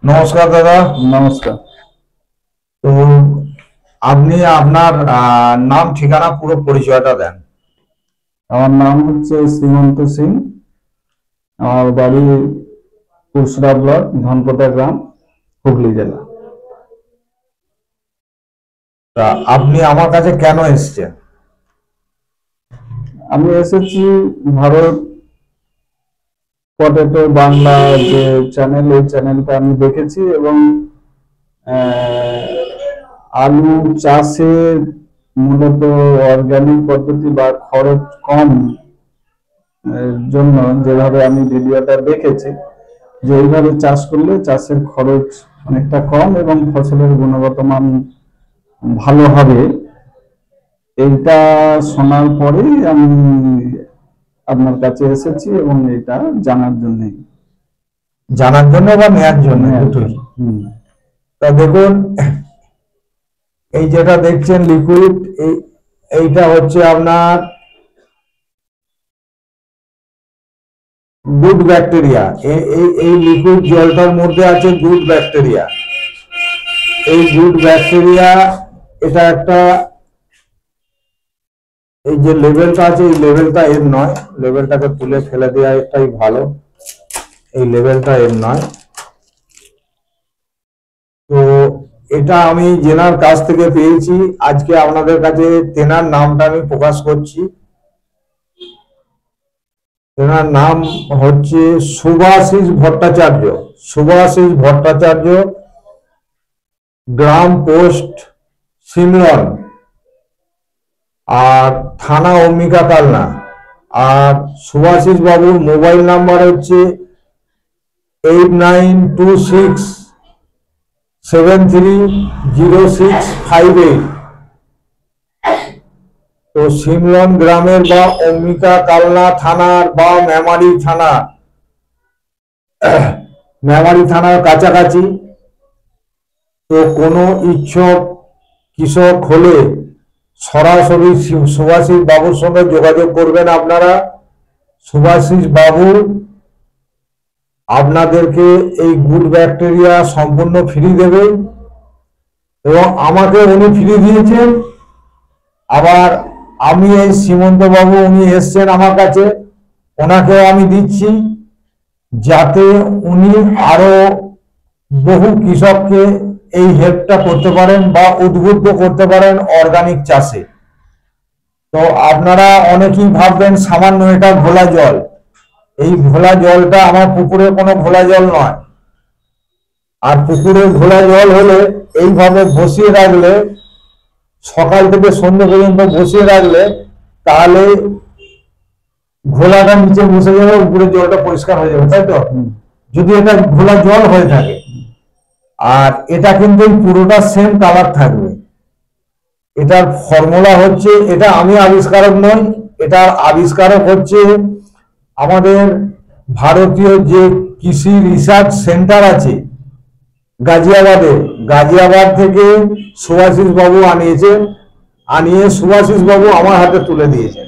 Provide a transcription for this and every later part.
নমস্কার দাদা। নমস্কার। তো আপনি আপনার নাম ঠিকানা পুরো পরিচয়টা দেন। আমার নাম হচ্ছে শ্রীমন্ত সিং। আমার বাড়ি কুসরা ব্লক, ধনপোতা গ্রাম, হুগলি জেলা। তা আপনি আমার কাছে কেন এসেছেন? আমি এসেছি ভারত পটেটো বাংলা যে চ্যানেল, এই চ্যানেলটা আমি দেখেছি এবং আলু চাষে মূলত অর্গানিক পদ্ধতি বা খরচ কম জন্য যেভাবে আমি ভিডিওটা দেখেছি, যে এইভাবে চাষ করলে চাষের খরচ অনেকটা কম এবং ফসলের গুণগত মান ভালো হবে, এইটা শোনার পরেই আমি আপনার কাছে এসেছি এবং এটা জানার জন্য বা নেয়ার জন্য দুটোই। তা দেখুন, এই যেটা দেখছেন লিকুইড, এইটা হচ্ছে আপনার গুড ব্যাকটেরিয়া। এই লিকুইড জলটার মধ্যে আছে গুড ব্যাকটেরিয়া। এই গুড ব্যাকটেরিয়া, এটা একটা, এই যে লেভেলটা আছে এই লেভেলটা এর নয়, লেভেলটাকে তুলে ফেলে দেওয়া এটাই ভালো। এই লেভেলটা এর নয়। তো এটা আমি জেনার কাছ থেকে পেয়েছি, আজকে আপনাদের কাছে তেনার নামটা আমি প্রকাশ করছি। তেনার নাম হচ্ছে শুভাশিস ভট্টাচার্য। শুভাশিস ভট্টাচার্য, গ্রাম পোস্ট সিমলন, আর থানা অম্বিকা কালনা। আর শুভাশিস বাবুর মোবাইল নাম্বার হচ্ছে 8926730658। তো সিমলন গ্রামের বা অম্বিকা কালনা থানার বা মেমারি থানার কাছাকাছি। তো কোনো ইচ্ছুক কৃষক হলে সরাসরি শুভাশিস বাবুর সঙ্গে যোগাযোগ করবেন আপনারা। শুভাশিস বাবু আপনাদেরকে এই গুড ব্যাকটেরিয়া সম্পূর্ণ ফ্রি দেবে এবং আমাকে উনি ফ্রি দিয়েছেন। আবার আমি এই শ্রীমন্ত বাবু, উনি এসছেন আমার কাছে, ওনাকেও আমি দিচ্ছি, যাতে উনি আরো বহু কৃষককে এই হেল্পটা করতে পারেন বা উদ্বুদ্ধ করতে পারেন অর্গানিক চাষে। তো আপনারা অনেকেই ভাববেন সামান্য এটা ঘোলা জল। এই ঘোলা জলটা আমার পুকুরে কোনো ঘোলা জল নয়। আর পুকুরে ঘোলা জল হলে এইভাবে বসিয়ে রাখলে, সকাল থেকে সন্ধ্যে পর্যন্ত বসিয়ে রাখলে, তাহলে ঘোলাটা নিচে বসে যাবে, উপরে জলটা পরিষ্কার হয়ে যাবে, তাই তো? যদি এটা ঘোলা জল হয়ে থাকে। আর এটা কিন্তু পুরোটা সেম কালার থাকবে। এটার ফর্মুলা হচ্ছে, এটা আমি আবিষ্কারক নই, এটার আবিষ্কারক হচ্ছে আমাদের ভারতীয় যে কৃষি রিসার্চ সেন্টার আছে গাজিয়াবাদে, গাজিয়াবাদ থেকে শুভাশিস বাবু আনিয়েছেন। আনিয়ে শুভাশিস বাবু আমার হাতে তুলে দিয়েছেন।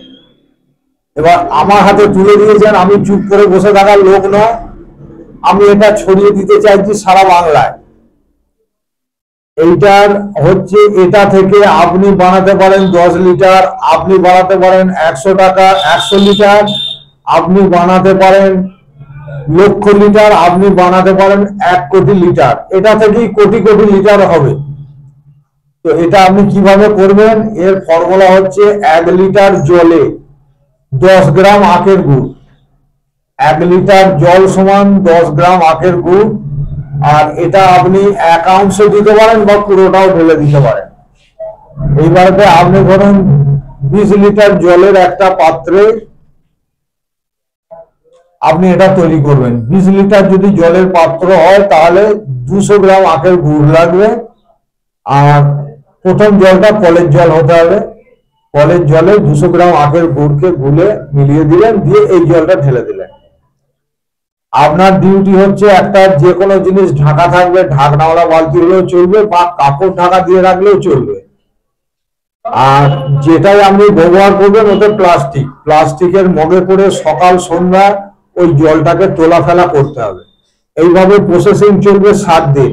এবার আমার হাতে তুলে দিয়েছেন, আমি চুপ করে বসে থাকার লোক নয়, আমি এটা ছড়িয়ে দিতে চাইছি সারা বাংলায়। এইটার হচ্ছে, এটা থেকে আপনি বানাতে পারেন 10 লিটার, আপনি বানাতে পারেন 100 লিটার, আপনি বানাতে পারেন লক্ষ লিটার, আপনি বানাতে পারেন 1 কোটি লিটার। এটা থেকেই কোটি কোটি লিটার হবে। তো এটা আপনি কিভাবে করবেন? এর ফর্মুলা হচ্ছে 1 লিটার জলে 10 গ্রাম আখের গুড়। 1 লিটার জল সমান 10 গ্রাম আখের গুড়। আর এটা আপনি 1 আউন্স দিতে পারেন বা পুরোটাও ঢেলে দিতে পারেন। এইবারে আপনি ধরুন 20 লিটার জলের একটা পাত্রে আপনি এটা তৈরি করবেন। 20 লিটার যদি জলের পাত্র হয় তাহলে 200 গ্রাম আখের গুড় লাগবে। আর প্রথম জলটা কলের জল হতে হবে। কলের জলে 200 গ্রাম আখের গুড়কে গুলে মিলিয়ে দিলেন, দিয়ে এই জলটা ঢেলে দিলেন। আপনার ডিউটি হচ্ছে, একটা যে কোনো জিনিস ঢাকা থাকবে, ঢাকনাওয়ালা বালতি হলেও চলবে বা কাপড় ঢাকা দিয়ে রাখলেও চলবে। আর যেটাই আপনি ব্যবহার করবেন ওতে প্লাস্টিকের মগে করে সকাল সন্ধ্যা ওই জলটাকে তোলা ফেলা করতে হবে। এইভাবে প্রসেসিং চলবে 7 দিন।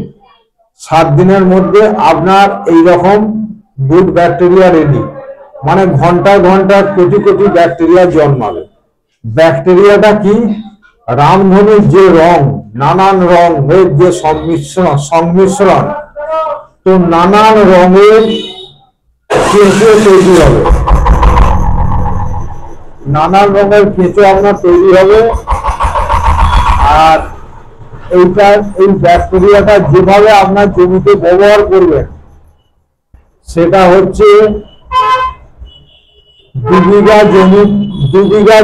7 দিনের মধ্যে আপনার এই রকম গুড ব্যাকটেরিয়া রেডি। মানে ঘন্টায় ঘন্টায় কোটি কোটি ব্যাকটেরিয়া জন্মাবে। ব্যাকটেরিয়াটা কি? রামধনুর যে রং, নানান রঙের যে সংমিশ্রণ, তো নানান রঙের কেঁচো তৈরি হবে, নানান রঙের কেঁচো আপনার তৈরি হবে। আর এই ব্যাকটেরিয়াটা যেভাবে আপনার জমিতে ব্যবহার করবেন সেটা হচ্ছে 2 বিঘা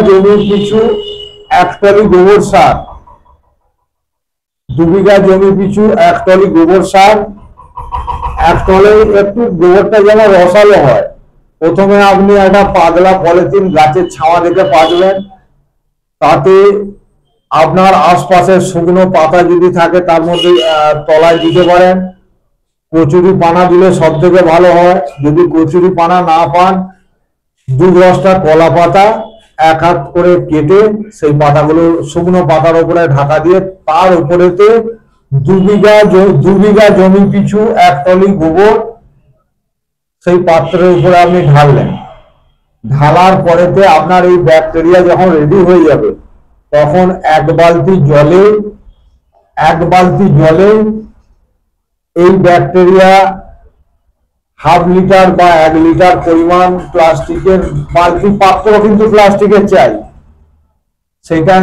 জমির পিছু 1 টলি গোবর সার। 2 বিঘা জমি পিছু 1 টলি গোবর সার। 1 টলে একটু গোবরটা যেন রসালো হয়। প্রথমে আপনি একটা পাতলা পলিথিন গাছের ছাওয়া থেকে পাতবেন, তাতে আপনার আশপাশের শুকনো পাতা যদি থাকে তার মধ্যে তলায় দিতে পারেন। কচুরি পানা দিলে সব থেকে ভালো হয়। যদি কচুরি পানা না পান, 2-10টা কলা পাতা 1 হাত করে কেটে সেই পাতাগুলো শুকনো পাতার উপরে ঢাকা দিয়ে তার উপরেতে 2 বিঘা জমি পিছু 1 টলি গোবর সেই পাত্রের উপরে আপনি ঢাললেন। ঢালার পরেতে আপনার এই ব্যাকটেরিয়া যখন রেডি হয়ে যাবে তখন 1 বালতি জলে এই ব্যাকটেরিয়া হাফ লিটার বা 1 লিটার পরিমাণ প্লাস্টিকের বালতি, পাত্র কিন্তু প্লাস্টিকের চাই, সেটা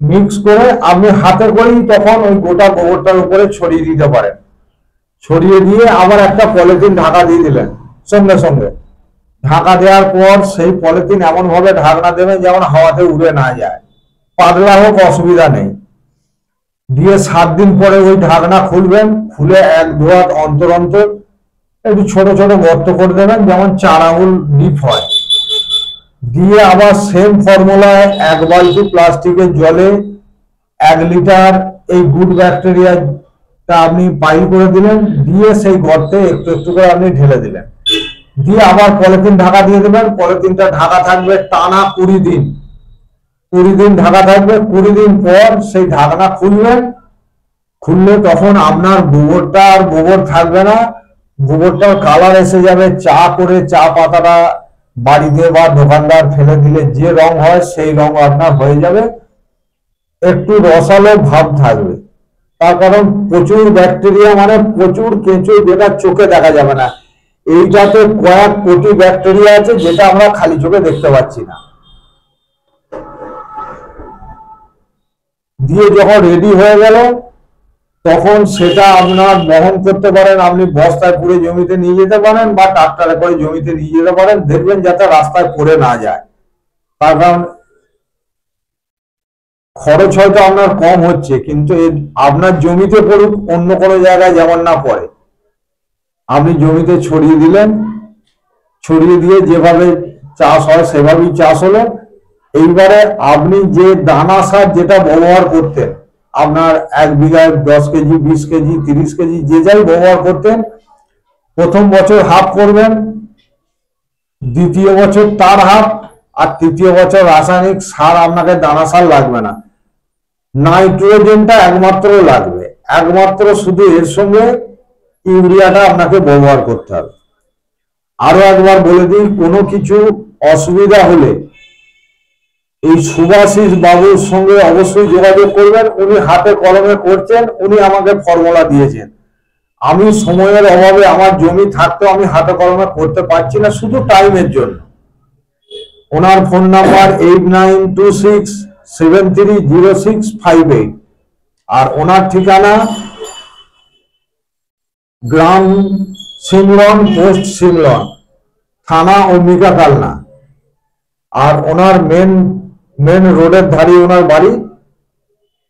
মিক্স করে আপনি হাতে করেই তখন ওই গোটা গোবরটার উপরে ছড়িয়ে দিতে পারেন। ছড়িয়ে দিয়ে আবার একটা পলিথিন ঢাকা দিয়ে দিলেন। সঙ্গে সঙ্গে ঢাকা দেওয়ার পর সেই পলিথিন এমন ভাবে ঢাকনা দেবেন যেমন হাওয়াতে উড়ে না যায়, পাতলা হোক অসুবিধা নেই। দিয়ে 7 দিন পরে ওই ঢাকনা খুলবেন, খুলে 1-2 হাত অন্তর অন্তর একটু ছোট ছোট গর্ত করে দেবেন, যেমন 4 আঙুল ডিপ হয়। দিয়ে আবার সেম ফর্মুলায় 1 বালতি প্লাস্টিকের জলে 1 লিটার এই গুড ব্যাকটেরিয়াটা আপনি পাইল করে দিলেন। দিয়ে সেই গর্তে একটু একটু করে আপনি ঢেলে দিলেন। দিয়ে আবার পলিথিন ঢাকা দিয়ে দেবেন। পলিথিনটা ঢাকা থাকবে টানা 20 দিন। 20 দিন ঢাকা থাকবে। 20 দিন পর সেই ঢাকনা খুলবেন। খুললে তখন আপনার গোবরটা আর গোবর থাকবে না, গোবরটার কালার এসে যাবে চা করে। চা পাতাটা বাড়িতে বা দোকানদার ফেলে দিলে যে রং হয় সেই রং আপনার হয়ে যাবে। একটু রসালো ভাব থাকবে, তার কারণ প্রচুর ব্যাকটেরিয়া মানে প্রচুর কেঁচো, যেটা চোখে দেখা যাবে না। এইটাতে কয়েক কোটি ব্যাকটেরিয়া আছে যেটা আমরা খালি চোখে দেখতে পাচ্ছি না। দিয়ে যখন রেডি হয়ে গেল তখন সেটা আপনার বহন করতে পারেন, আপনি বস্তায় পুরে জমিতে নিয়ে যেতে পারেন বা ট্রাক্টরে করে জমিতে নিয়ে যেতে পারেন। দেখবেন যাতে রাস্তায় পড়ে না যায়, তার কারণ খরচ হয়তো আপনার কম হচ্ছে, কিন্তু আপনার জমিতে পড়ুক, অন্য কোনো জায়গায় যেমন না পড়ে। আপনি জমিতে ছড়িয়ে দিলেন, ছড়িয়ে দিয়ে যেভাবে চাষ হয় সেভাবেই চাষ হলো। এইবারে আপনি যে দানা সার যেটা ব্যবহার করতেন, আপনার 1 বিঘায় 10 কেজি, 20 কেজি, 30 কেজি যে যাই ব্যবহার করতেন, প্রথম বছর হাফ করবেন, দ্বিতীয় বছর তার হাফ, আর তৃতীয় বছর রাসায়নিক সার আপনাকে দানা সার লাগবে না। নাইট্রোজেনটা একমাত্র লাগবে, একমাত্র শুধু এর সঙ্গে ইউরিয়াটা আপনাকে ব্যবহার করতে হবে। আরো একবার বলে দিই, কোনো কিছু অসুবিধা হলে এই সুভাষিস বাবুর সঙ্গে অবশ্যই যোগাযোগ করবেন। উনি হাতে কলমে করছেন, উনি আমাকে ফর্মুলা দিয়েছেন। আমি সময়ের অভাবে আমার জমি থাকতেও আমি হাতে কলমে করতে পারছি না, শুধু টাইমের জন্য। ওনার ফোন নাম্বার 8926730658, আর ওনার ঠিকানা গ্রাম সিমলন, পোস্ট সিমলন, থানা অম্বিকা কালনা। আর ওনার মেন রোডের ধারে ওনার বাড়ি।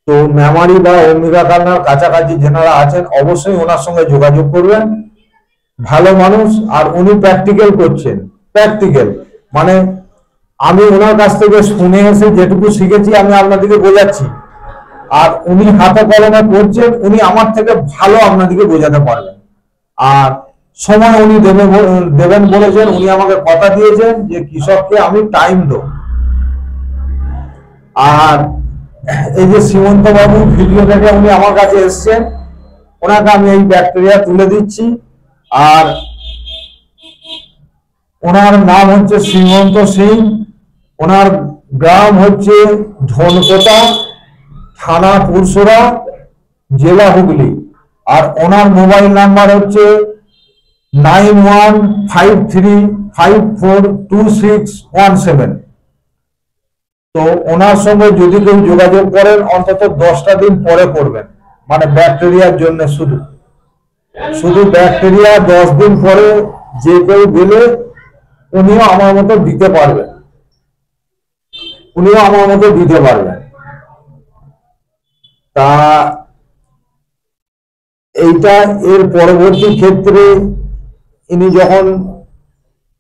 তো মেমারি বা অম্বিকা কালনার কাছাকাছি যেনারা আছেন অবশ্যই ওনার সঙ্গে যোগাযোগ করবেন। ভালো মানুষ, আর উনি প্র্যাকটিক্যাল করছেন। প্র্যাকটিক্যাল মানে আমি ওনার কাছ থেকে শুনে এসে যেটুকু শিখেছি আমি আপনাদেরকে বোঝাচ্ছি, আর উনি হাতে কলমে করছেন, উনি আমার থেকে ভালো আপনাদেরকে বোঝাতে পারবেন। আর সময় উনি দেবেন বলেছেন, উনি আমাকে কথা দিয়েছেন যে কৃষককে আমি টাইম দেব। আর এই যে সীমন্ত বাবু ভিডিও দেখে উনি আমার কাছে এসছেন, ওনাকে আমি এই ব্যাকটেরিয়া তুলে দিচ্ছি। আর ওনার নাম হচ্ছে শ্রীমন্ত সিং, ওনার গ্রাম হচ্ছে ধনকোটা, থানা পুরসরা, জেলা হুগলি। আর ওনার মোবাইল নাম্বার হচ্ছে 9153542617। তো ওনার সঙ্গে যদি কেউ যোগাযোগ করেন অন্তত 10টা দিন পরে করবেন, মানে ব্যাকটেরিয়ার জন্য শুধু শুধু ব্যাকটেরিয়া 10 দিন পরে যে কেউ দিলে উনিও আমার মতো দিতে পারবেন, উনিও আমার মতো দিতে পারবেন। তা এইটা এর পরবর্তী ক্ষেত্রে ইনি যখন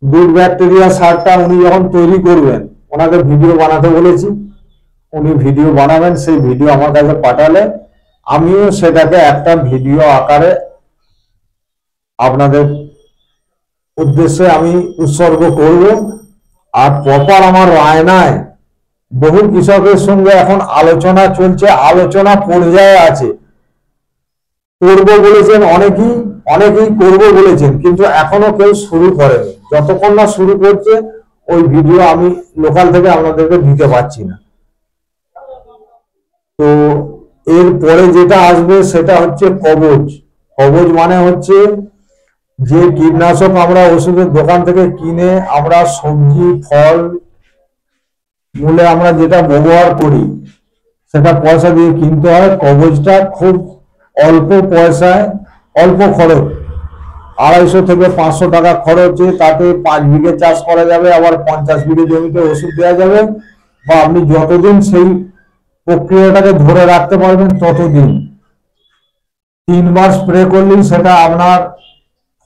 গুড ব্যাকটেরিয়া সারটা উনি যখন তৈরি করবেন, ওনাকে ভিডিও বানাতে বলেছি, উনি ভিডিও বানাবেন। সেই ভিডিও আমার কাছে পাঠালে আমিও সেটাকে একটা ভিডিও আকারে আপনাদের উদ্দেশ্যে আমি উৎসর্গ করব। আর প্রপার আমার রায়নায় বহু কৃষকের সঙ্গে এখন আলোচনা চলছে, আলোচনা পর্যায়ে আছে। করবো বলেছেন অনেকেই, অনেকেই করবো বলেছেন, কিন্তু এখনো কেউ শুরু করেনি। যতক্ষণ না শুরু করছে ওই ভিডিও আমি লোকাল থেকে আপনাদেরকে দিতে পারছি না। তো এর পরে যেটা আসবে সেটা হচ্ছে কবজ। কবজ মানে হচ্ছে যে কীটনাশক আমরা ওষুধের দোকান থেকে কিনে আমরা সবজি ফল মূলে আমরা যেটা ব্যবহার করি সেটা পয়সা দিয়ে কিনতে হয়। কবজটা খুব অল্প পয়সায়, অল্প খরচ, 250 থেকে 500 টাকা খরচে তাতে 5 বিঘে চাষ করা যাবে, আবার 50 বিঘে জমিতে ওষুধ দেওয়া যাবে। বা আপনি যতদিন সেই প্রক্রিয়াটাকে ধরে রাখতে পারবেন ততদিন। 3 বার স্প্রে করলেই সেটা আপনার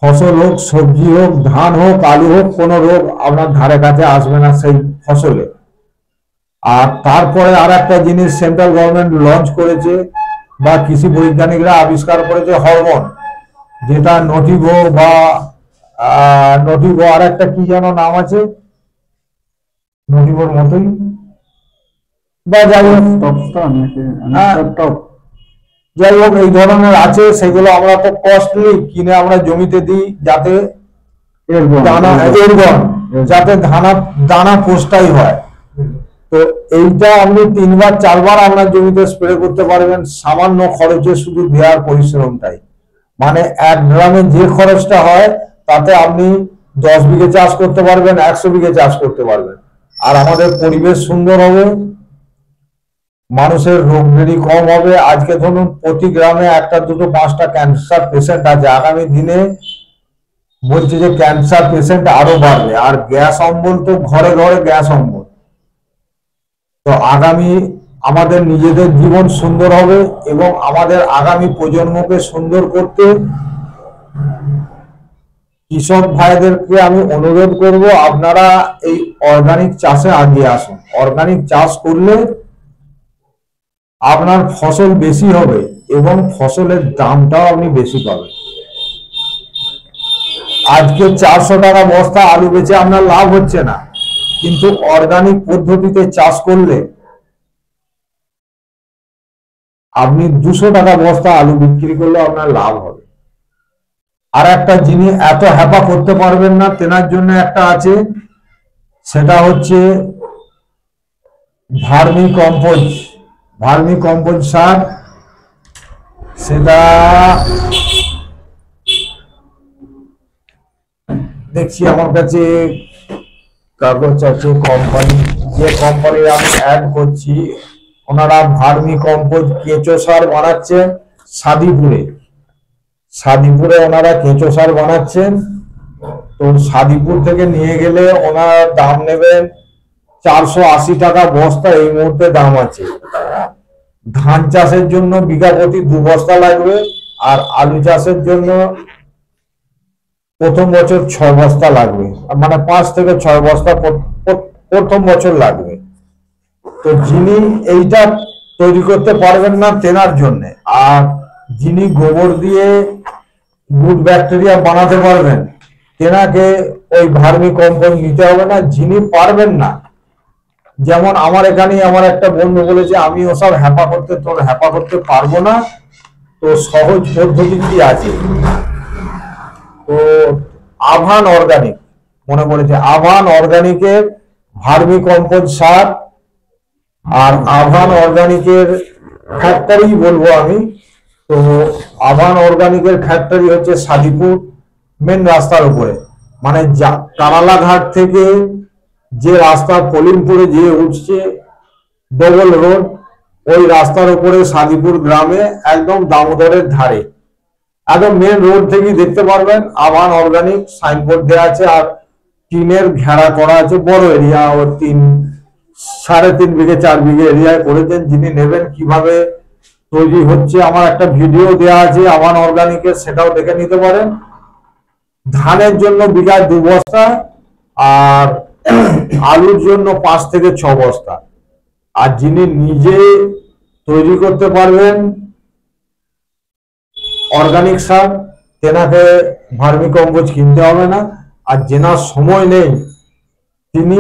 ফসল হোক, সবজি হোক, ধান হোক, আলু হোক, কোনো রোগ আপনার ধারে কাছে আসবে না সেই ফসলে। আর তারপরে আর একটা জিনিস সেন্ট্রাল গভর্নমেন্ট লঞ্চ করেছে বা কৃষি বৈজ্ঞানিকরা আবিষ্কার করেছে, হরমোন, যেটা নটিভো বা নটিভো আর একটা কি যেন নাম আছে, নটিভোর মতোই বা যাই হোক, যাই হোক এই ধরনের আছে। সেগুলো আমরা তো কস্টলি কিনে আমরা জমিতে দিই যাতে দানা যাতে দানা পোস্টাই হয়। তো এইটা আপনি 3 বার 4 বার আপনার জমিতে স্প্রে করতে পারবেন সামান্য খরচে, শুধু দেওয়ার পরিশ্রমটাই। মানে 1 গ্রামে যে খরচটা হয় তাতে আপনি 10 বিঘে চাষ করতে পারবেন, 100 বিঘে চাষ করতে পারবেন। আর আমাদের পরিবেশ সুন্দর হবে, মানুষের রোগ ব্যাধি কম হবে। আজকে ধরুন প্রতি গ্রামে 1টা 2টো 5টা ক্যান্সার পেশেন্ট আছে, আগামী দিনে বলছে যে ক্যান্সার পেশেন্ট আরো বাড়বে। আর গ্যাস অম্বল তো ঘরে ঘরে গ্যাস অম্বল। তো আগামী আমাদের নিজেদের জীবন সুন্দর হবে এবং আমাদের আগামী প্রজন্মকে সুন্দর করতে কৃষক ভাইদেরকে আমি অনুরোধ করব, আপনারা এই অর্গানিক চাষে এগিয়ে আসুন। অর্গানিক চাষ করলে আপনার ফসল বেশি হবে এবং ফসলের দামটাও আপনি বেশি পাবেন। আজকে 400 টাকা বস্তা আলু বেচে আপনার লাভ হচ্ছে না, কিন্তু অর্গানিক পদ্ধতিতে চাষ করলে আপনি 200 টাকা বস্তা আলু বিক্রি করলে আপনার লাভ হবে। আর একটা জিনিস এত হ্যাপা করতে পারবেন না, তেনার জন্য একটা আছে, সেটা হচ্ছে ভার্মি কম্পোস্ট। ভার্মি কম্পোস্ট সার, সেটা দেখছি আমার কাছে কাগজ আছে। কোম্পানি, যে কোম্পানির আমি অ্যাড করছি ওনারা ভার্মি কম্পোস্ট কেঁচো সার বানাচ্ছেন সাদিপুরে। সাদিপুরে ওনারা কেঁচো সার বানাচ্ছেন। তো সাদিপুর থেকে নিয়ে গেলে ওনারা দাম নেবেন 480 টাকা বস্তা এই মুহূর্তে দাম আছে। ধান চাষের জন্য বিঘা প্রতি 2 বস্তা লাগবে, আর আলু চাষের জন্য প্রথম বছর 6 বস্তা লাগবে, মানে 5 থেকে 6 বস্তা প্রথম বছর লাগবে। তো যিনি এইটা তৈরি করতে পারবেন না তেনার জন্য, আর যিনি গোবর দিয়ে গুড ব্যাকটেরিয়া বানাতে পারবেন তেনাকে ওই ভার্মি কম্পোস্ট নিতে হবে না। যিনি পারবেন না, যেমন আমার এখানে আমার একটা বন্ধু বলেছে আমি ওসব হ্যাপা করতে পারবো না, তো সহজ পদ্ধতি কি আছে? তো আভান অর্গানিক মনে করেছে, আভান অর্গানিকের ভার্মি কম্পোস্ট সার আর আভান অর্গানিকের ফ্যাক্টরি বলবো আমি। তো আভান অর্গানিকের ফ্যাক্টরি হচ্ছে সাদিপুর মেন রাস্তার উপরে, মানে কারালাঘাট থেকে যে রাস্তা কলিমপুরে যে উঠছে ডবল রোড, ওই রাস্তার উপরে সাদিপুর গ্রামে একদম দামোদরের ধারে একদম মেন রোড থেকে দেখতে পারবেন আভান অর্গানিক সাইনবোর্ড দেওয়া আছে, আর টিনের ঘেরা করা আছে, বড় এরিয়া, ও 3.5 বিঘে 4 বিঘে এরিয়ায় করেছেন। যিনি নেবেন কিভাবে তৈরি হচ্ছে আমার একটা ভিডিও দেওয়া আছে আভান অর্গানিকের, সেটাও দেখে নিতে পারেন। ধানের জন্য বিঘায় 2 বস্তা আর আলুর জন্য 5 থেকে 6 বস্তা। আর যিনি নিজে তৈরি করতে পারবেন অর্গানিক সার, তেনাকে ভার্মি কম্পোস্ট কিনতে হবে না। আর যেনার সময় নেই তিনি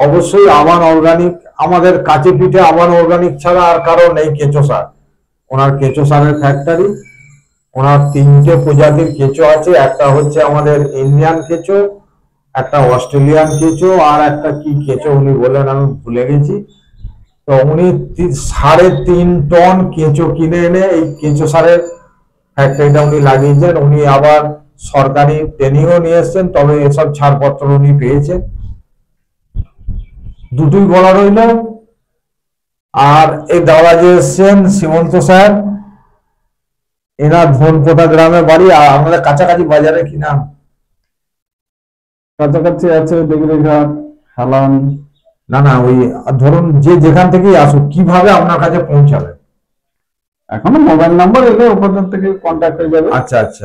অবশ্যই আভান অর্গানিক, আমাদের কাছে পিঠে আভান অর্গানিক ছাড়া আর কারো নেই কেঁচো সার। ওনার কেঁচো সারের ফ্যাক্টরি, ওনার 3টে প্রজাতির কেঁচো আছে, একটা হচ্ছে আমাদের ইন্ডিয়ান কেঁচো, একটা অস্ট্রেলিয়ান কেঁচো, আর একটা কি কেঁচো উনি বলেন আমি ভুলে গেছি। তো উনি 3.5 টন কেঁচো কিনে এনে এই কেঁচো সারের ফ্যাক্টরিটা উনি লাগিয়েছেন। উনি আবার সরকারি ট্রেনিংও নিয়ে এসছেন, তবে এসব ছাড়পত্র উনি পেয়েছেন। দুটোই বলা রইল। আর এই দাদা যে এসছেন সীমন্ত স্যার, এনার ধনপোতা গ্রামে বাড়ি, আর আমাদের কাছাকাছি বাজারে কি নাম? কাছাকাছি আছে দিঘিঘাট, হালান। না ওই ধরুন যে যেখান থেকেই আসুক কিভাবে আপনার কাছে পৌঁছাবে? এখনো মোবাইল নাম্বার এলে ওখান থেকে কন্ট্যাক্ট হয়ে যাবে। আচ্ছা আচ্ছা,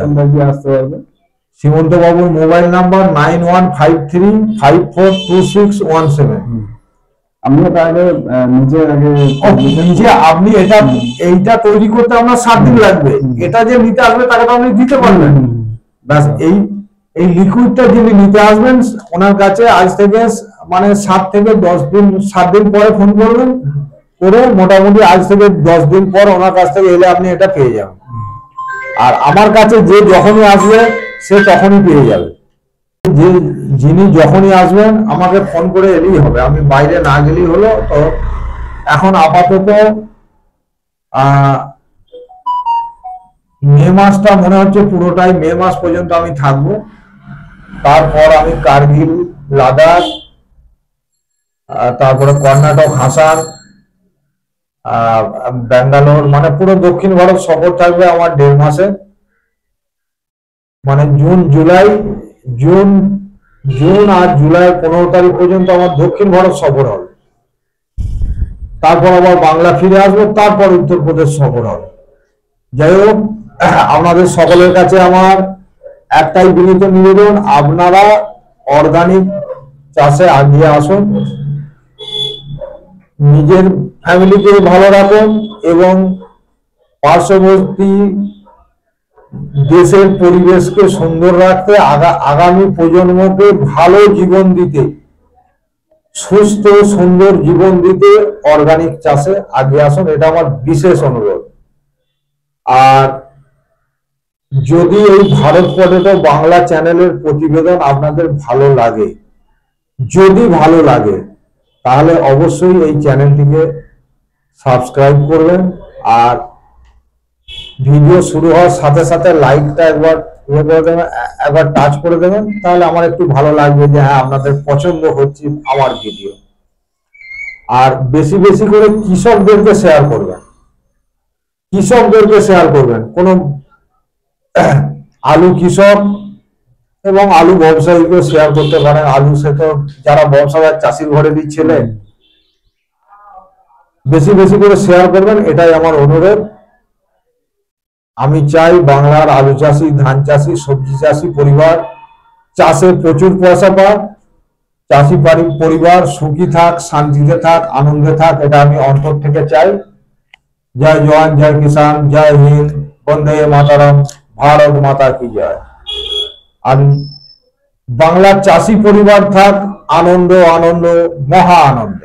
আসতে পারবে। সীমন্ত বাবুর মোবাইল নাম্বার 9153542617। আমিও তাহলে নিজে আগে নিজে আপনি এইটা তৈরি করতে আপনার 7 দিন লাগবে, এটা যে নিতে আসবে তাকে তো আপনি দিতে পারবেন। ব্যাস এই লিকুইডটা যিনি নিতে আসবেন ওনার কাছে আজ থেকে মানে 7 থেকে 10 দিন, 7 দিন পরে ফোন করবেন, করে মোটামুটি আজ থেকে 10 দিন পর ওনার কাছ থেকে এলে আপনি এটা পেয়ে যাবেন। আর আমার কাছে যে যখনই আসবে সে তখনই পেয়ে যাবে। যিনি যখনই আসবেন আমাকে ফোন করে এলেই হবে, আমি বাইরে না গেলেই হলো। তো এখন আপাতত মে মাসটা মনে হচ্ছে পুরোটাই মে মাস পর্যন্ত আমি থাকবো। তারপর আমি কার্গিল, লাদাখ, তারপরে কর্ণাটক, হাসান, ব্যাঙ্গালোর, মানে পুরো দক্ষিণ ভারত সফর থাকবে আমার 1.5 মাসে। মানে জুন আর জুলাই 15 তারিখ পর্যন্ত আমার দক্ষিণ ভারত সফর হবে। তারপর আবার বাংলা ফিরে আসবো, তারপর উত্তরপ্রদেশ সফর হবে। যাই হোক, আপনাদের সকলের কাছে আমার একটাই বিনীত নিবেদন, আপনারা অর্গানিক চাষে এগিয়ে আসুন, নিজের ফ্যামিলিকে ভালো রাখুন এবং পার্শ্ববর্তী দেশের পরিবেশকে সুন্দর রাখতে, আগামী প্রজন্মকে ভালো জীবন দিতে, সুস্থ সুন্দর জীবন দিতে অর্গানিক চাষে এগিয়ে আসুন, এটা আমার বিশেষ অনুরোধ। আর যদি এই ভারত পটেটো বাংলা চ্যানেলের প্রতিবেদন আপনাদের ভালো লাগে, যদি ভালো লাগে তাহলে অবশ্যই এই চ্যানেলটিকে সাবস্ক্রাইব করবেন। আর ভিডিও শুরু হওয়ার সাথে সাথে লাইকটা একবার একবার টাচ করে দেবেন, তাহলে আমার একটু ভালো লাগবে যে হ্যাঁ আপনাদের পছন্দ হচ্ছে আমার ভিডিও। আর বেশি বেশি করে কৃষকদেরকে শেয়ার করবেন, কোন আলু কৃষক এবং আলু ব্যবসায়ীকে শেয়ার করতে পারেন। আলু সে তো যারা ব্যবসাদার চাষির ঘরেরই ছেলে, বেশি বেশি করে শেয়ার করবেন, এটাই আমার অনুরোধ। আমি চাই বাংলার আলু চাষি, ধান চাষি, সবজি চাষি পরিবার চাষে প্রচুর পয়সা পাক, চাষি পরিবার সুখী থাক, শান্তিতে থাক, আনন্দে থাক, এটা আমি অন্তর থেকে চাই। জয় জওয়ান, জয় কিষান, জয় হিন্দ, বন্দে মাতারাম, ভারত মাতা কি জয়। আর বাংলার চাষি পরিবার থাক আনন্দ, মহা আনন্দে।